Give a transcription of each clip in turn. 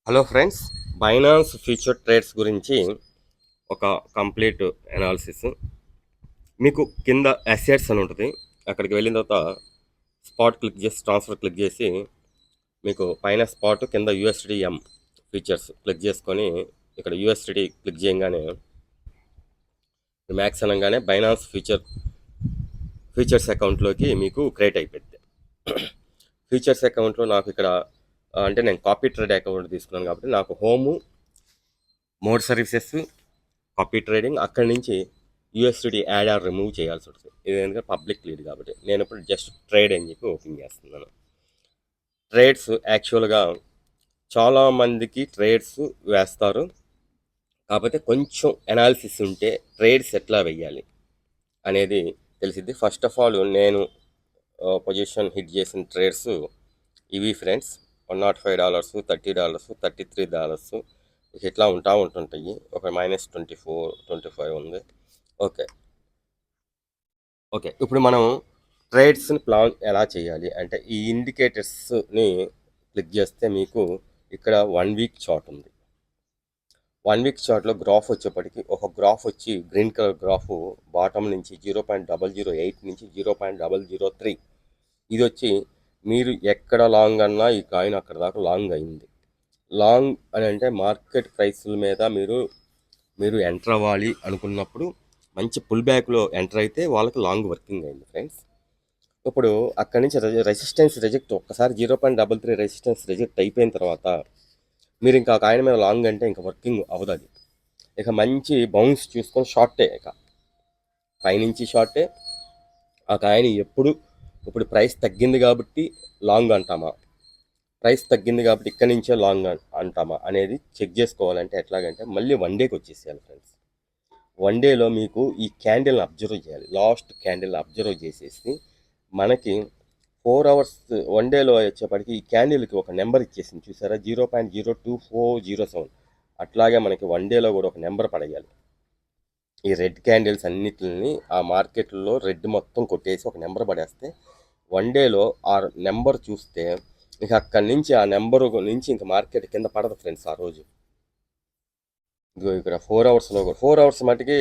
Hello friends, Binance future trades గురించి ఒక complete analysis. మీకు కింద అసెట్స్ అని ఉంటుంది. అక్కడికి వెళ్ళిన తర్వాత స్పాట్ క్లిక్ చేసి ట్రాన్స్ఫర్ క్లిక్ చేసి మీకు పైన స్పాట్ కింద యూఎస్డిఎం ఫీచర్స్ క్లిక్ చేసుకొని ఇక్కడ యూఎస్డిడి క్లిక్ చేయగానే మ్యాక్స్ అనగానే బైనాన్స్ ఫీచర్స్ అకౌంట్లోకి మీకు క్రియేట్ అయిపోద్ది. ఫీచర్స్ అకౌంట్లో నాకు ఇక్కడ అంటే నేను కాపీ ట్రేడ్ అకౌంట్ తీసుకున్నాను కాబట్టి నాకు home, more services, copy trading, అక్కడి నుంచి యూఎస్డి యాడ్ ఆర్ రిమూవ్ చేయాల్సి ఉంటుంది. ఇది ఎందుకంటే పబ్లిక్ లీడ్ కాబట్టి నేను ఇప్పుడు జస్ట్ ట్రేడ్ అని చెప్పి ఓపెన్ చేస్తున్నాను. ట్రేడ్స్ యాక్చువల్గా చాలామందికి ట్రేడ్స్ వేస్తారు, కాకపోతే కొంచెం అనాలిసిస్ ఉంటే ట్రేడ్స్ ఎట్లా వెయ్యాలి అనేది తెలిసిద్ది. ఫస్ట్ ఆఫ్ ఆల్ నేను పొజిషన్ హిట్ చేసిన ట్రేడ్స్ ఇవి ఫ్రెండ్స్. $105, $30, $33 ఇట్లా ఉంటుంటాయి. ఒక -24, 25 ఉంది. ఓకే ఓకే ఇప్పుడు మనం ట్రేడ్స్ని ప్లాన్ ఎలా చేయాలి అంటే ఈ ఇండికేటర్స్ని క్లిక్ చేస్తే మీకు ఇక్కడ 1 వీక్ చార్ట్ ఉంది. 1 వీక్ చార్ట్లో గ్రాఫ్ వచ్చేప్పటికి ఒక గ్రాఫ్ వచ్చి గ్రీన్ కలర్ గ్రాఫ్ బాటమ్ నుంచి 0.008 నుంచి 0.003 ఇది వచ్చి మీరు ఎక్కడ లాంగ్ అన్నా ఈ కాయిన్ అక్కడ దాకా లాంగ్ అయింది. లాంగ్ అని అంటే మార్కెట్ ప్రైస్ల మీద మీరు ఎంటర్ అవ్వాలి అనుకున్నప్పుడు మంచి పుల్ బ్యాక్లో ఎంటర్ అయితే వాళ్ళకి లాంగ్ వర్కింగ్ అయింది ఫ్రెండ్స్. ఇప్పుడు అక్కడి నుంచి రెసిస్టెన్స్ రిజెక్ట్ ఒక్కసారి 0.33 రెసిస్టెన్స్ రిజెక్ట్ అయిపోయిన తర్వాత మీరు ఇంకా కాయిన్ మీద లాంగ్ అంటే ఇంకా వర్కింగ్ అవ్వదు. అది ఇక మంచి బౌన్స్ చూసుకొని షార్టే, ఇక పైనుంచి షార్టే. ఆ కాయిన్ ఇప్పుడు ప్రైస్ తగ్గింది కాబట్టి లాంగ్ అంటామా, ప్రైస్ తగ్గింది కాబట్టి ఇక్కడి నుంచే లాంగ్ అంటామా అనేది చెక్ చేసుకోవాలంటే ఎట్లాగంటే మళ్ళీ 1 డేకి వచ్చేసేయాలి ఫ్రెండ్స్. 1 డేలో మీకు ఈ క్యాండిల్ని అబ్జర్వ్ చేయాలి. లాస్ట్ క్యాండిల్ని అబ్జర్వ్ చేసేసి మనకి 4 అవర్స్ 1 డేలో వచ్చేప్పటికి ఈ క్యాండిల్కి ఒక నెంబర్ ఇచ్చేసింది చూసారా, 0.02407. అట్లాగే మనకి 1 డేలో కూడా ఒక నెంబర్ పడేయాలి. ఈ రెడ్ క్యాండిల్స్ అన్నిటిని ఆ మార్కెట్లో రెడ్ మొత్తం కొట్టేసి ఒక నెంబర్ పడేస్తే 1 డేలో ఆ నెంబర్ చూస్తే ఇక అక్కడి నుంచి ఆ నెంబర్ నుంచి ఇంకా మార్కెట్ కింద పడదు ఫ్రెండ్స్ ఆ రోజు. ఇదిగో ఇక్కడ 4 అవర్స్లో 4 అవర్స్ మటుకి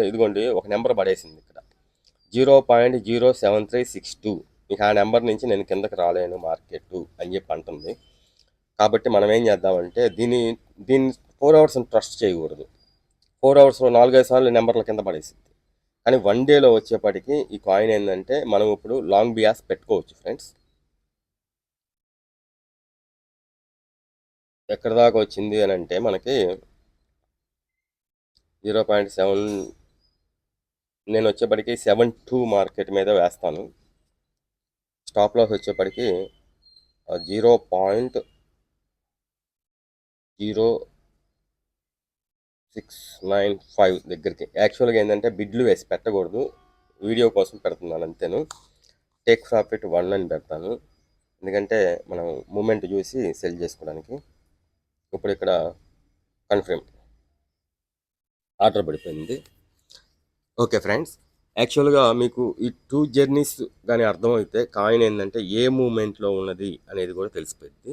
ఇదిగోండి ఒక నెంబర్ పడేసింది ఇక్కడ 0.07362. ఇక ఆ నెంబర్ నుంచి నేను కిందకి రాలేను మార్కెట్ అని చెప్పి అంటుంది. కాబట్టి మనం ఏం చేద్దామంటే దీన్ని 4 అవర్స్ని ట్రస్ట్ చేయకూడదు. 4 అవర్స్లో 4-5 సార్లు నెంబర్ల కింద పడేసింది. కానీ 1 డేలో వచ్చేప్పటికి ఈ కాయిన్ ఏంటంటే మనం ఇప్పుడు లాంగ్ బియాస్ పెట్టుకోవచ్చు ఫ్రెండ్స్. ఎక్కడ దాకా వచ్చింది అని అంటే మనకి 0.7, నేను వచ్చేప్పటికి 7.2 మార్కెట్ మీద వేస్తాను. స్టాప్ లాస్ వచ్చేప్పటికి 0.0695 దగ్గరికి. యాక్చువల్గా ఏంటంటే బిడ్లు వేసి పెట్టకూడదు, వీడియో కోసం పెడుతున్నాను అంతేను. టేక్ ప్రాఫిట్ 1 అని పెడతాను, ఎందుకంటే మనం మూమెంట్ చూసి సెల్ చేసుకోవడానికి. ఇప్పుడు ఇక్కడ కన్ఫర్మ్ ఆర్డర్ పడిపోయింది. ఓకే ఫ్రెండ్స్, యాక్చువల్గా మీకు ఈ 2 జర్నీస్ కానీ అర్థమైతే కాయిన్ ఏంటంటే ఏ మూమెంట్లో ఉన్నది అనేది కూడా తెలిసిపోయింది.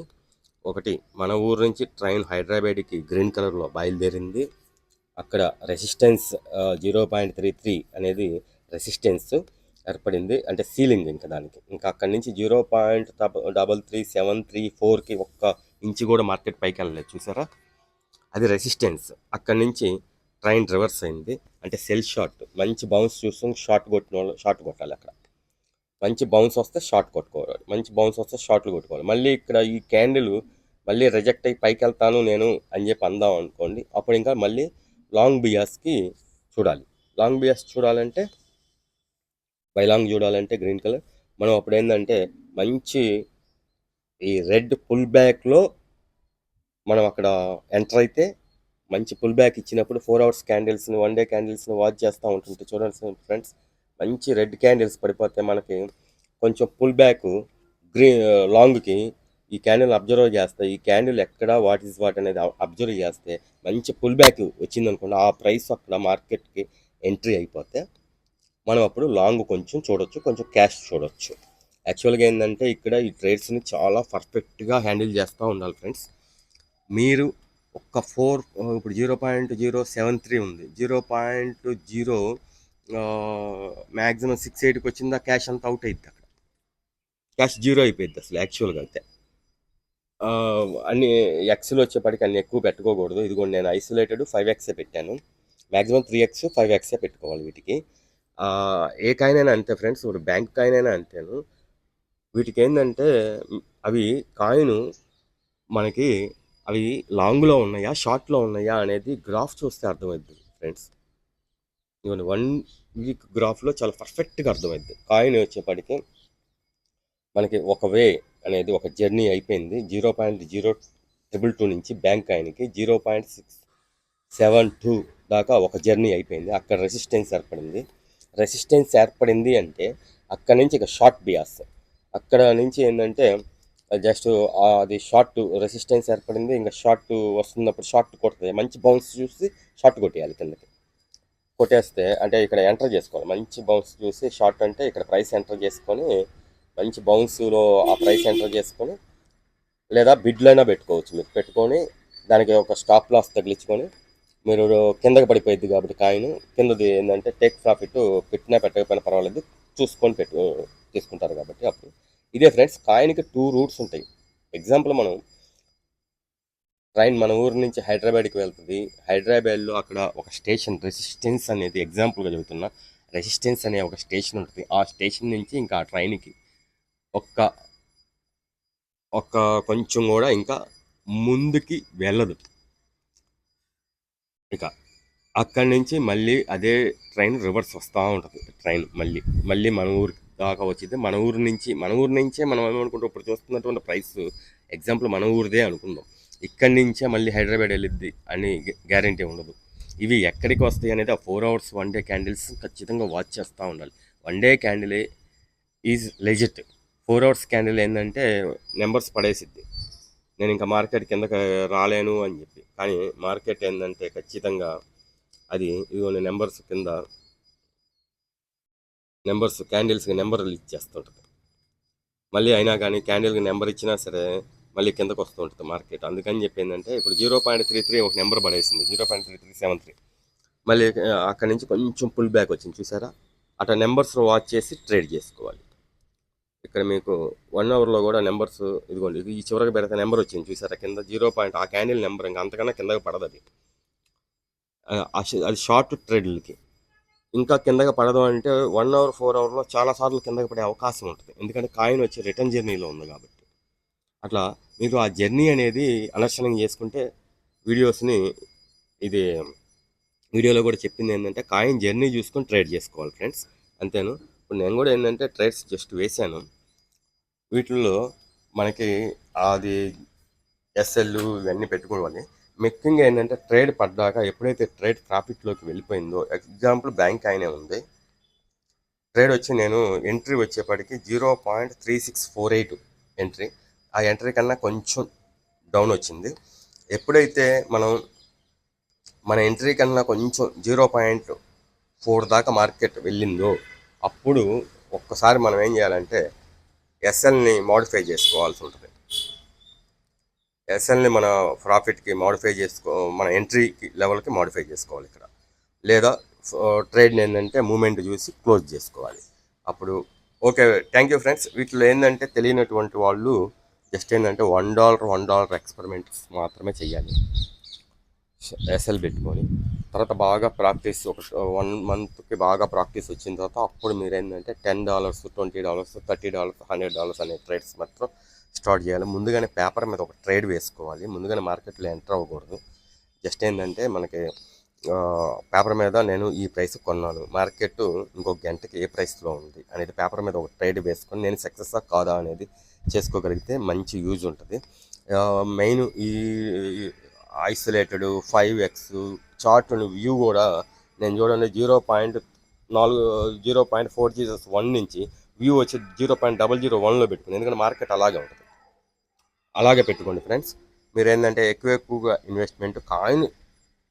ఒకటి, మన ఊరు నుంచి ట్రైన్ హైదరాబాద్కి గ్రీన్ కలర్లో బయలుదేరింది. అక్కడ రెసిస్టెన్స్ 0.33 అనేది రెసిస్టెన్స్ ఏర్పడింది, అంటే సీలింగ్. ఇంకా దానికి ఇంకా అక్కడి నుంచి 0.33734కి ఒక్క ఇంచు కూడా మార్కెట్ పైకి వెళ్ళలేదు చూసారా, అది రెసిస్టెన్స్. అక్కడి నుంచి ట్రైన్ రివర్స్ అయింది, అంటే సెల్ షార్ట్. మంచి బౌన్స్ చూసుకుని షార్ట్ కొట్టిన వాళ్ళు షార్ట్ కొట్టాలి. అక్కడ మంచి బౌన్స్ వస్తే షార్ట్ కొట్టుకోవాలి, మంచి బౌన్స్ వస్తే షార్ట్లు కొట్టుకోవాలి. మళ్ళీ ఇక్కడ ఈ క్యాండిల్ మళ్ళీ రిజెక్ట్ అయ్యి పైకి వెళ్తాను నేను అని చెప్పి అందాం అనుకోండి, అప్పుడు ఇంకా మళ్ళీ లాంగ్ బియాస్కి చూడాలి. లాంగ్ బియాస్ చూడాలంటే బైలాంగ్ చూడాలంటే గ్రీన్ కలర్ మనం అప్పుడు ఏంటంటే మంచి ఈ రెడ్ పుల్ బ్యాక్లో మనం అక్కడ ఎంటర్ అయితే మంచి పుల్ బ్యాక్ ఇచ్చినప్పుడు 4 అవర్స్ క్యాండిల్స్ని 1 డే క్యాండిల్స్ని వాచ్ చేస్తూ ఉంటుంటే చూడండి ఫ్రెండ్స్, మంచి రెడ్ క్యాండిల్స్ పడిపోతే మనకి కొంచెం పుల్ బ్యాక్ లాంగ్కి ఈ క్యాండిల్ అబ్జర్వ్ చేస్తే ఈ క్యాండిల్ ఎక్కడ వాట్ ఈజ్ వాట్ అనేది అబ్జర్వ్ చేస్తే మంచి పుల్ బ్యాక్ వచ్చిందనుకోండి, ఆ ప్రైస్ అక్కడ మార్కెట్కి ఎంట్రీ అయిపోతే మనం అప్పుడు లాంగ్ కొంచెం చూడొచ్చు, కొంచెం క్యాష్ చూడొచ్చు. యాక్చువల్గా ఏంటంటే ఇక్కడ ఈ ట్రేడ్స్ని చాలా పర్ఫెక్ట్గా హ్యాండిల్ చేస్తూ ఉండాలి ఫ్రెండ్స్. మీరు ఒక్క ఇప్పుడు 0.073 ఉంది. 0.0 మ్యాక్సిమం 6.8కి వచ్చిందా క్యాష్ అంతా అవుట్ అయిద్ది అక్కడ. క్యాష్ జీరో అయిపోయిద్ది అసలు యాక్చువల్గా అయితే. అన్ని ఎక్స్‌లు వచ్చేప్పటికి అన్ని ఎక్కువ పెట్టుకోకూడదు. ఇదిగోండి నేను ఐసోలేటెడ్ 5x పెట్టాను. మాక్సిమం 3x, 5x పెట్టుకోవాలి వీటికి. ఏ కాయిన్ అయినా అంతే ఫ్రెండ్స్. ఇప్పుడు బ్యాంక్ కాయిన్ అయినా అంతేను. వీటికి ఏంటంటే అవి కాయిన్ మనకి అవి లాంగ్లో ఉన్నాయా షార్ట్లో ఉన్నాయా అనేది గ్రాఫ్ చూస్తే అర్థమవుద్ది ఫ్రెండ్స్. ఇదిగోండి 1 వీక్ గ్రాఫ్లో చాలా పర్ఫెక్ట్గా అర్థమవుద్ది. కాయిన్ వచ్చేప్పటికి మనకి ఒక వే అనేది ఒక జర్నీ అయిపోయింది. 0.0222 నుంచి బ్యాంక్ కాయిన్కి 0.672 దాకా ఒక జర్నీ అయిపోయింది. అక్కడ రెసిస్టెన్స్ ఏర్పడింది. రెసిస్టెన్స్ ఏర్పడింది అంటే అక్కడ నుంచి ఇక షార్ట్ బియాస్. అక్కడ నుంచి ఏంటంటే జస్ట్ అది షార్ట్ రెసిస్టెన్స్ ఏర్పడింది. ఇంకా షార్ట్ వస్తున్నప్పుడు షార్ట్ కొడుతుంది. మంచి బౌన్స్ చూసి షార్ట్ కొట్టేయాలి కిందకి. కొట్టేస్తే అంటే ఇక్కడ ఎంటర్ చేసుకోవాలి. మంచి బౌన్స్ చూసి షార్ట్ అంటే ఇక్కడ ప్రైస్ ఎంటర్ చేసుకొని మంచి బౌన్స్లో ఆ ప్రైస్ ఎంటర్ చేసుకొని లేదా బిడ్లు అయినా పెట్టుకోవచ్చు. మీరు పెట్టుకొని దానికి ఒక స్టాప్ లాస్ తగిలించుకొని మీరు కిందకి పడిపోయింది కాబట్టి కాయిన్ కిందది ఏంటంటే టేక్ ప్రాఫిట్ పెట్టినా పెట్టకపోయినా పర్వాలేదు చూసుకొని తీసుకుంటారు కాబట్టి అప్పుడు ఇదే ఫ్రెండ్స్. కాయిన్కి 2 రూట్స్ ఉంటాయి. ఎగ్జాంపుల్ మనం ట్రైన్ మన ఊరు నుంచి హైదరాబాద్కి వెళ్తుంది. హైదరాబాద్లో అక్కడ ఒక స్టేషన్ రెసిస్టెన్స్ అనేది ఎగ్జాంపుల్గా చెబుతున్నా. రెసిస్టెన్స్ అనే ఒక స్టేషన్ ఉంటుంది. ఆ స్టేషన్ నుంచి ఇంకా ఆ ట్రైన్కి ఒక్క కొంచెం కూడా ఇంకా ముందుకి వెళ్ళదు. ఇక అక్కడి నుంచి మళ్ళీ అదే ట్రైన్ రివర్స్ వస్తూ ఉంటుంది. ట్రైన్ మళ్ళీ మన ఊరి దాకా వచ్చింది. మన ఊరు నుంచే మనం ఏమనుకుంటాం ఇప్పుడు చూస్తున్నటువంటి ప్రైస్ ఎగ్జాంపుల్ మన ఊరిదే అనుకుందాం. ఇక్కడి నుంచే మళ్ళీ హైదరాబాద్ వెళ్ళిద్ది అని గ్యారంటీ ఉండదు. ఇవి ఎక్కడికి వస్తాయి అనేది ఆ 4 hours 1 day క్యాండిల్స్ ఖచ్చితంగా వాచ్ చేస్తూ ఉండాలి. 1 day candle is legit. 4 hours candle ఏంటంటే నెంబర్స్ పడేసిద్ది. నేను ఇంకా మార్కెట్ కిందకి రాలేను అని చెప్పి. కానీ మార్కెట్ ఏంటంటే ఖచ్చితంగా అది ఇదిగోండి నెంబర్స్ కింద క్యాండిల్స్కి నెంబర్లు ఇచ్చేస్తుంటుంది. మళ్ళీ అయినా కానీ క్యాండిల్కి నెంబర్ ఇచ్చినా సరే మళ్ళీ కిందకు వస్తూ ఉంటుంది మార్కెట్. అందుకని చెప్పి ఏంటంటే ఇప్పుడు 0.33 ఒక నెంబర్ పడేసింది. 0.3373 మళ్ళీ అక్కడి నుంచి కొంచెం పుల్ బ్యాక్ వచ్చింది చూసారా. అట్లా నెంబర్స్ వాచ్ చేసి ట్రేడ్ చేసుకోవాలి. ఇక్కడ మీకు 1 అవర్లో కూడా నెంబర్స్ ఇదిగోండి ఇది ఈ చివరికి పెడితే నెంబర్ వచ్చింది చూసారా కింద 0. ఆ క్యాండిల్ నెంబర్ ఇంకా అంతకన్నా కిందకి పడదు అది. అది షార్ట్ ట్రేడ్లకి. ఇంకా కిందకి పడదు అంటే 1 hour 4 hourలో చాలాసార్లు కిందకి పడే అవకాశం ఉంటుంది. ఎందుకంటే కాయిన్ వచ్చి రిటర్న్ జర్నీలో ఉంది కాబట్టి. అట్లా మీరు ఆ జర్నీ అనేది అండర్స్టాండింగ్ చేసుకుంటే వీడియోస్ని ఇది వీడియోలో కూడా చెప్పింది ఏంటంటే కాయిన్ జర్నీ చూసుకొని ట్రేడ్ చేసుకోవాలి ఫ్రెండ్స్. అంతేను. ఇప్పుడు నేను కూడా ఏంటంటే ట్రేడ్స్ జస్ట్ వేసాను. వీటిల్లో మనకి అది ఎస్ఎల్ ఇవన్నీ పెట్టుకోవాలి. ముఖ్యంగా ఏంటంటే ట్రేడ్ పడ్డాక ఎప్పుడైతే ట్రేడ్ ప్రాఫిట్లోకి వెళ్ళిపోయిందో ఎగ్జాంపుల్ బ్యాంక్ అయినే ఉంది. ట్రేడ్ వచ్చి నేను ఎంట్రీ వచ్చేప్పటికి 0.3648 ఎంట్రీ. ఆ ఎంట్రీ కన్నా కొంచెం డౌన్ వచ్చింది. ఎప్పుడైతే మన ఎంట్రీ కన్నా కొంచెం 0.4 దాకా మార్కెట్ వెళ్ళిందో అప్పుడు ఒక్కసారి మనం ఏం చేయాలంటే ఎస్ఎల్ని మోడిఫై చేసుకోవాల్సి ఉంటుంది. ఎస్ఎల్ని మన ప్రాఫిట్కి మోడిఫై మన ఎంట్రీకి లెవెల్కి మోడిఫై చేసుకోవాలి ఇక్కడ. లేదా ట్రేడ్ని ఏంటంటే మూమెంట్ చూసి క్లోజ్ చేసుకోవాలి. అప్పుడు ఓకే. Thank you friends. వీటిలో ఏంటంటే తెలియనటువంటి వాళ్ళు జస్ట్ ఏంటంటే $1 ఎక్స్పెరిమెంట్స్ మాత్రమే చేయాలి. ఎస్ఎల్ పెట్టుకొని తర్వాత బాగా ప్రాక్టీస్ ఒక 1 monthకి బాగా ప్రాక్టీస్ వచ్చిన తర్వాత అప్పుడు మీరు ఏంటంటే $10, $20, $30, $100 అనే ట్రేడ్స్ మాత్రం స్టార్ట్ చేయాలి. ముందుగానే పేపర్ మీద ఒక ట్రేడ్ వేసుకోవాలి. ముందుగానే మార్కెట్లో ఎంటర్ అవ్వకూడదు. జస్ట్ ఏంటంటే మనకి పేపర్ మీద నేను ఈ ప్రైస్ కొన్నాను, మార్కెట్ ఇంకొక గంటకి ఏ ప్రైస్లో ఉంది అనేది పేపర్ మీద ఒక ట్రేడ్ వేసుకొని నేను సక్సెస్సా కాదా అనేది చేసుకోగలిగితే మంచి యూజ్ ఉంటుంది. మెయిన్ ఈ ఐసోలేటెడ్ 5x చార్ట్ వ్యూ కూడా నేను చూడండి 0.1 నుంచి వ్యూ వచ్చి 0.001లో పెట్టుకుని. ఎందుకంటే మార్కెట్ అలాగే ఉంటుంది. అలాగే పెట్టుకోండి ఫ్రెండ్స్. మీరు ఏంటంటే ఎక్కువగా ఇన్వెస్ట్మెంట్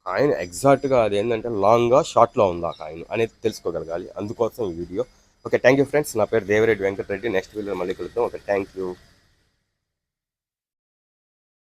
కాయిన్ ఎగ్జాక్ట్గా అది ఏంటంటే లాంగ్గా షార్ట్లో ఉందా కాయిన్ అనేది తెలుసుకోగలగాలి. అందుకోసం ఈ video. Okay, thank you friends. నా పేరు దేవిరెడ్డి వెంకటరెడ్డి. నెక్స్ట్ వీడియో మళ్ళీ కలుద్దాం. Okay, thank you.